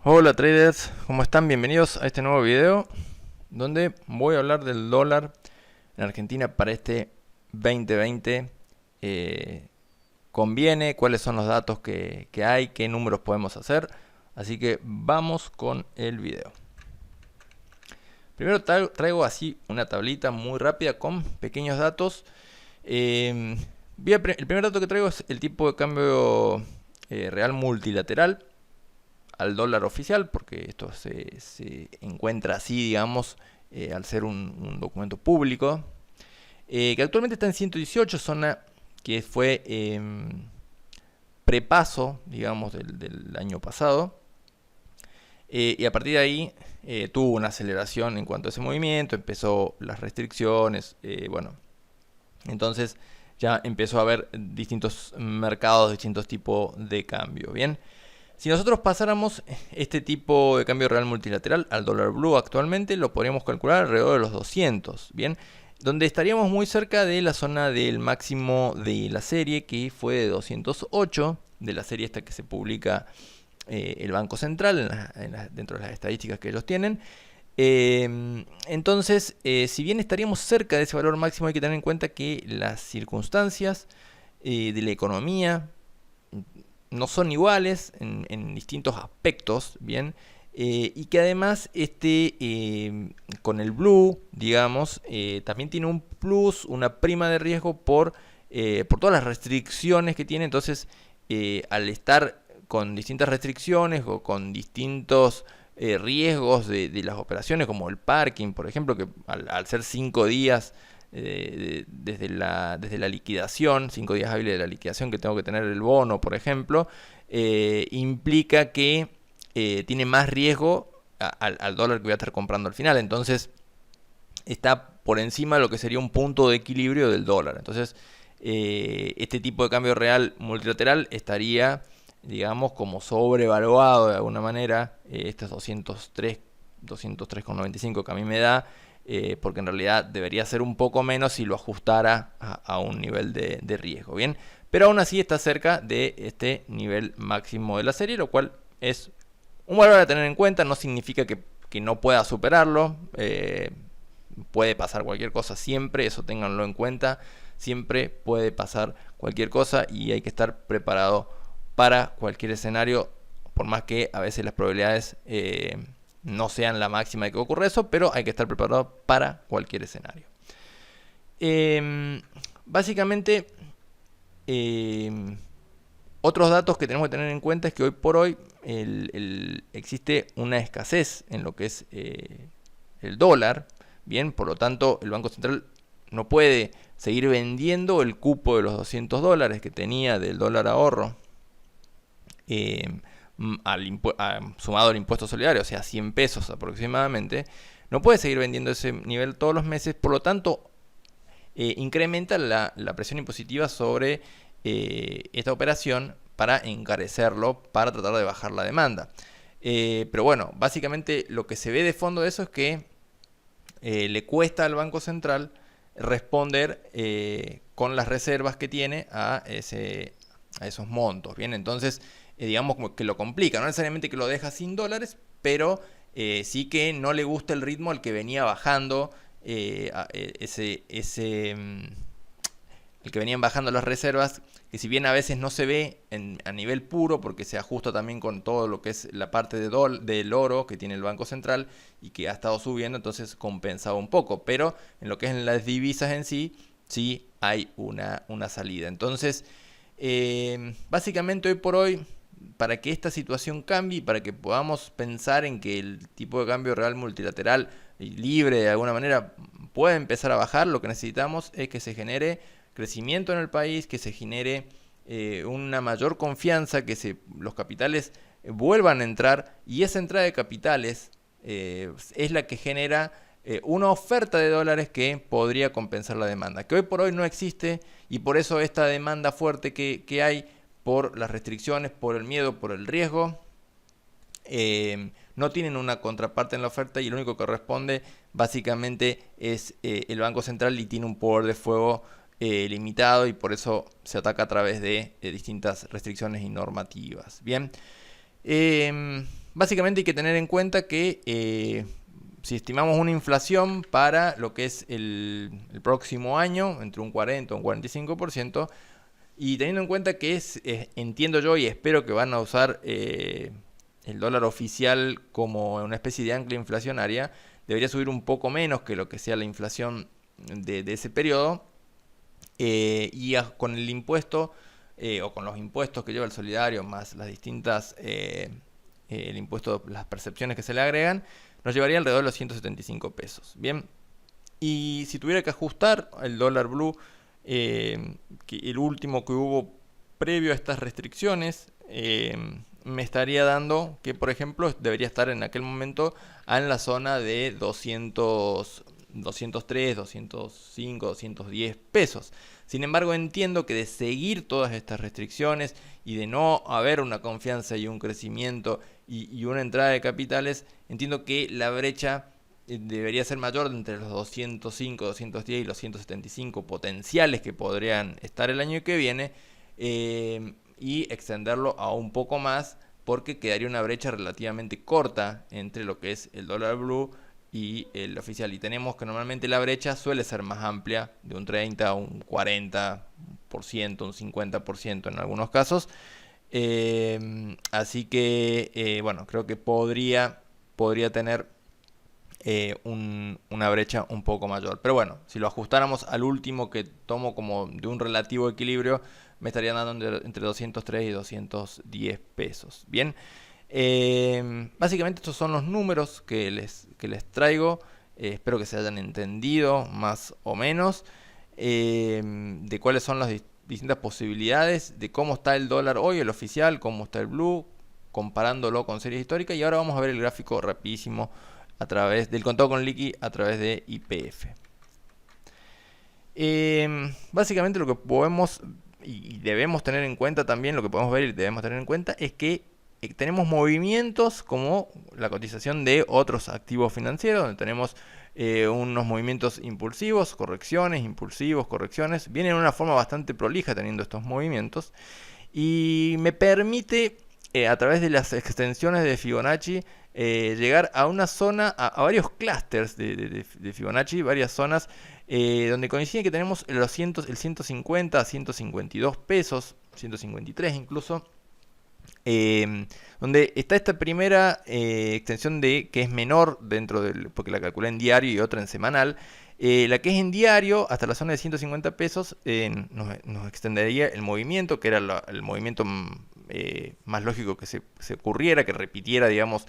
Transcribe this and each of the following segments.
Hola traders, ¿cómo están? Bienvenidos a este nuevo video donde voy a hablar del dólar en Argentina para este 2020. Conviene, cuáles son los datos que hay, qué números podemos hacer. Así que vamos con el video. Primero traigo así una tablita muy rápida con pequeños datos. El primer dato que traigo es el tipo de cambio real multilateral al dólar oficial, porque esto se encuentra así, digamos, al ser un documento público, que actualmente está en 118, zona que fue prepaso, digamos, del año pasado, y a partir de ahí tuvo una aceleración en cuanto a ese movimiento, empezó las restricciones, bueno, entonces ya empezó a haber distintos mercados, distintos tipos de cambio, ¿bien? Si nosotros pasáramos este tipo de cambio real multilateral al dólar blue actualmente, lo podríamos calcular alrededor de los 200, ¿bien? Donde estaríamos muy cerca de la zona del máximo de la serie, que fue de 208, de la serie esta que se publica el Banco Central dentro de las estadísticas que ellos tienen. Entonces, si bien estaríamos cerca de ese valor máximo, hay que tener en cuenta que las circunstancias de la economía no son iguales en distintos aspectos, ¿bien? Y que además con el blue, digamos, también tiene un plus, una prima de riesgo por todas las restricciones que tiene. Entonces, al estar con distintas restricciones o con distintos riesgos de las operaciones, como el parking, por ejemplo, que al ser 5 días desde la liquidación, 5 días hábiles de la liquidación que tengo que tener el bono, por ejemplo, implica que tiene más riesgo al dólar que voy a estar comprando al final. Entonces está por encima de lo que sería un punto de equilibrio del dólar. Entonces este tipo de cambio real multilateral estaría, digamos, como sobrevaluado de alguna manera, estos 203,95 que a mí me da, porque en realidad debería ser un poco menos si lo ajustara a un nivel de riesgo, ¿bien? Pero aún así está cerca de este nivel máximo de la serie, lo cual es un valor a tener en cuenta. No significa que no pueda superarlo, puede pasar cualquier cosa siempre, eso ténganlo en cuenta, siempre puede pasar cualquier cosa y hay que estar preparado para cualquier escenario, por más que a veces las probabilidades no sean la máxima de que ocurra eso, pero hay que estar preparado para cualquier escenario. Básicamente, otros datos que tenemos que tener en cuenta es que hoy por hoy existe una escasez en lo que es el dólar. Bien, por lo tanto, el Banco Central no puede seguir vendiendo el cupo de los 200 dólares que tenía del dólar ahorro, sumado al impuesto solidario, o sea, 100 pesos aproximadamente. No puede seguir vendiendo ese nivel todos los meses, por lo tanto, incrementa la presión impositiva sobre esta operación para encarecerlo, para tratar de bajar la demanda. Pero bueno, básicamente lo que se ve de fondo de eso es que le cuesta al Banco Central responder con las reservas que tiene a esos montos. Bien, entonces digamos que lo complica, no necesariamente que lo deja sin dólares, pero sí que no le gusta el ritmo al que venía bajando el que venían bajando las reservas, que si bien a veces no se ve a nivel puro, porque se ajusta también con todo lo que es la parte del oro que tiene el Banco Central y que ha estado subiendo, entonces compensaba un poco, pero en lo que es en las divisas en sí, sí hay una salida. Entonces, básicamente hoy por hoy, para que esta situación cambie, para que podamos pensar en que el tipo de cambio real multilateral libre de alguna manera pueda empezar a bajar, lo que necesitamos es que se genere crecimiento en el país, que se genere una mayor confianza, que los capitales vuelvan a entrar, y esa entrada de capitales es la que genera una oferta de dólares que podría compensar la demanda, que hoy por hoy no existe, y por eso esta demanda fuerte que hay por las restricciones, por el miedo, por el riesgo, no tienen una contraparte en la oferta, y lo único que responde básicamente es el Banco Central, y tiene un poder de fuego limitado, y por eso se ataca a través de distintas restricciones y normativas. Bien, básicamente hay que tener en cuenta que si estimamos una inflación para lo que es el próximo año, entre un 40 o un 45%, y teniendo en cuenta que entiendo yo y espero que van a usar el dólar oficial como una especie de ancla inflacionaria, debería subir un poco menos que lo que sea la inflación de ese periodo. Con el impuesto o con los impuestos que lleva el solidario más las distintas el impuesto, las percepciones que se le agregan, nos llevaría alrededor de los 175 pesos. Bien, y si tuviera que ajustar el dólar blue, que el último que hubo previo a estas restricciones, me estaría dando que, por ejemplo, debería estar en aquel momento en la zona de 203, 205, 210 pesos. Sin embargo, entiendo que de seguir todas estas restricciones y de no haber una confianza y un crecimiento y una entrada de capitales, entiendo que la brecha debería ser mayor entre los 205, 210 y los 175 potenciales que podrían estar el año que viene, y extenderlo a un poco más, porque quedaría una brecha relativamente corta entre lo que es el dólar blue y el oficial. Y tenemos que normalmente la brecha suele ser más amplia, de un 30 a un 40%, un 50% en algunos casos. Así que, bueno, creo que podría tener una brecha un poco mayor. Pero bueno, si lo ajustáramos al último que tomo como de un relativo equilibrio, me estarían dando entre 203 y 210 pesos. Bien, básicamente estos son los números que les traigo. Espero que se hayan entendido más o menos de cuáles son las distintas posibilidades, de cómo está el dólar hoy, el oficial, cómo está el blue, comparándolo con series históricas. Y ahora vamos a ver el gráfico rapidísimo a través del contado con liqui a través de YPF. Básicamente lo que podemos y debemos tener en cuenta también, lo que podemos ver y debemos tener en cuenta es que tenemos movimientos como la cotización de otros activos financieros, donde tenemos unos movimientos impulsivos, correcciones, impulsivos, correcciones. Vienen en una forma bastante prolija teniendo estos movimientos y me permite a través de las extensiones de Fibonacci llegar a una zona, a varios clústeres de Fibonacci, varias zonas donde coincide que tenemos el 150 a 152 pesos, 153 incluso, donde está esta primera extensión que es menor dentro del, porque la calculé en diario y otra en semanal. La que es en diario, hasta la zona de 150 pesos, nos extendería el movimiento, que era el movimiento más lógico que se ocurriera, que repitiera, digamos,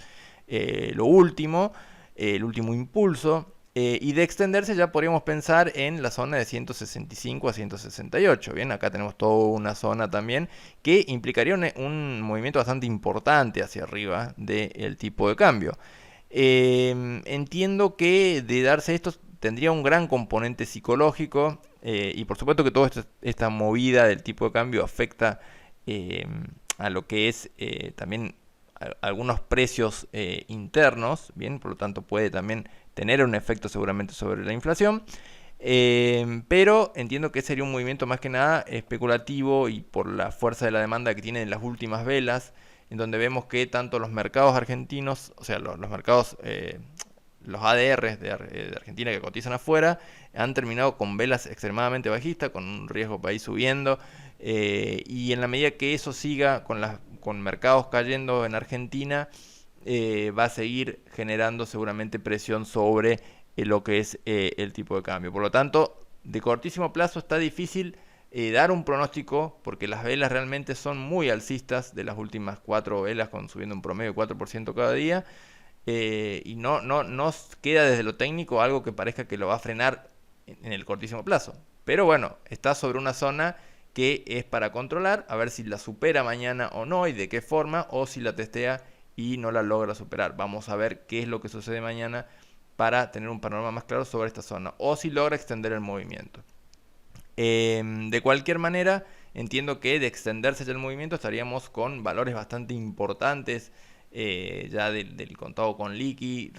lo último, el último impulso. Y de extenderse ya podríamos pensar en la zona de 165 a 168. Bien, acá tenemos toda una zona también que implicaría un movimiento bastante importante hacia arriba del tipo de cambio. Entiendo que de darse esto tendría un gran componente psicológico y por supuesto que toda esta movida del tipo de cambio afecta a lo que es también algunos precios internos, bien, por lo tanto puede también tener un efecto seguramente sobre la inflación, pero entiendo que sería un movimiento más que nada especulativo y por la fuerza de la demanda que tienen las últimas velas, en donde vemos que tanto los mercados argentinos, o sea, los mercados, los ADRs de Argentina que cotizan afuera, han terminado con velas extremadamente bajistas, con un riesgo país subiendo, y en la medida que eso siga con mercados cayendo en Argentina, va a seguir generando seguramente presión sobre lo que es el tipo de cambio. Por lo tanto, de cortísimo plazo está difícil dar un pronóstico porque las velas realmente son muy alcistas, de las últimas 4 velas subiendo un promedio de 4% cada día, y no queda desde lo técnico algo que parezca que lo va a frenar en el cortísimo plazo. Pero bueno, está sobre una zona que es para controlar, a ver si la supera mañana o no y de qué forma, o si la testea y no la logra superar. Vamos a ver qué es lo que sucede mañana para tener un panorama más claro sobre esta zona, o si logra extender el movimiento. De cualquier manera, entiendo que de extenderse ya el movimiento estaríamos con valores bastante importantes ya del contado con liqui,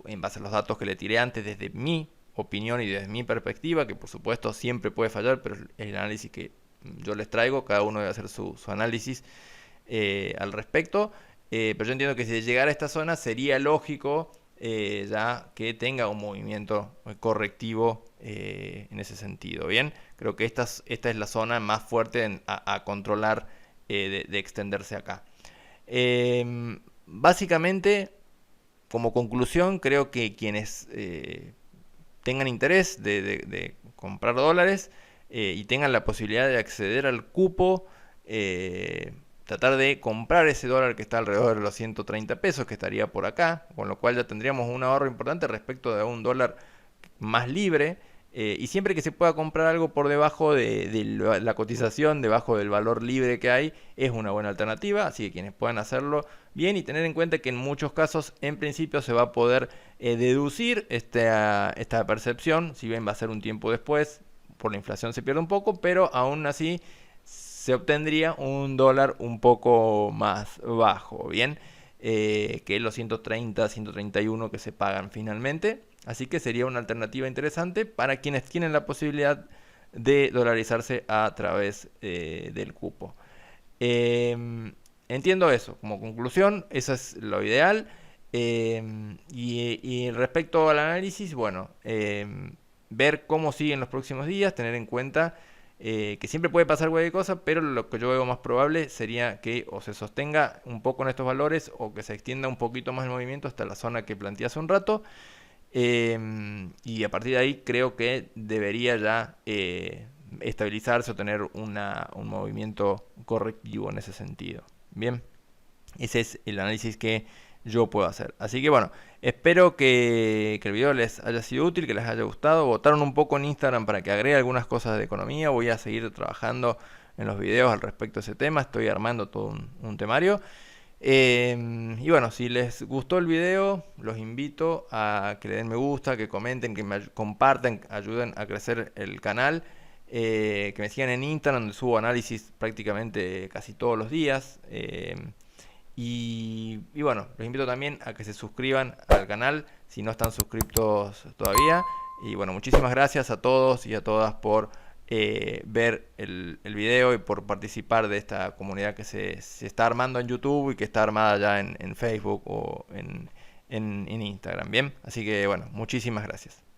en base a los datos que le tiré antes, desde mi opinión y desde mi perspectiva, que por supuesto siempre puede fallar, pero es el análisis que yo les traigo, cada uno debe hacer su análisis al respecto. pero yo entiendo que si llegara a esta zona sería lógico ya que tenga un movimiento correctivo en ese sentido. Bien, creo que esta es la zona más fuerte a controlar de extenderse acá. Básicamente, como conclusión, creo que quienes tengan interés de comprar dólares y tengan la posibilidad de acceder al cupo, tratar de comprar ese dólar que está alrededor de los 130 pesos, que estaría por acá, con lo cual ya tendríamos un ahorro importante respecto de un dólar más libre. Y siempre que se pueda comprar algo por debajo de la cotización, debajo del valor libre que hay, es una buena alternativa. Así que quienes puedan hacerlo bien, y tener en cuenta que en muchos casos, en principio, se va a poder deducir esta percepción. Si bien va a ser un tiempo después, por la inflación se pierde un poco, pero aún así se obtendría un dólar un poco más bajo, ¿bien? Que los 130, 131 que se pagan finalmente. Así que sería una alternativa interesante para quienes tienen la posibilidad de dolarizarse a través del cupo. Entiendo eso. Como conclusión, eso es lo ideal. Y respecto al análisis, bueno, ver cómo siguen los próximos días, tener en cuenta que siempre puede pasar cualquier cosa, pero lo que yo veo más probable sería que o se sostenga un poco en estos valores o que se extienda un poquito más el movimiento hasta la zona que planteé hace un rato. Y a partir de ahí creo que debería ya estabilizarse o tener un movimiento correctivo en ese sentido. Bien, ese es el análisis que yo puedo hacer. Así que bueno, espero que el video les haya sido útil, que les haya gustado. Votaron un poco en Instagram para que agregue algunas cosas de economía. Voy a seguir trabajando en los videos al respecto de ese tema. Estoy armando todo un temario. Y bueno, si les gustó el video, los invito a que le den me gusta, que comenten, que me compartan, ayuden a crecer el canal, que me sigan en Instagram, donde subo análisis prácticamente casi todos los días. Y bueno, los invito también a que se suscriban al canal si no están suscriptos todavía. Y bueno, muchísimas gracias a todos y a todas por ver el video y por participar de esta comunidad que se está armando en YouTube y que está armada ya en Facebook o en Instagram. Bien, así que bueno, muchísimas gracias.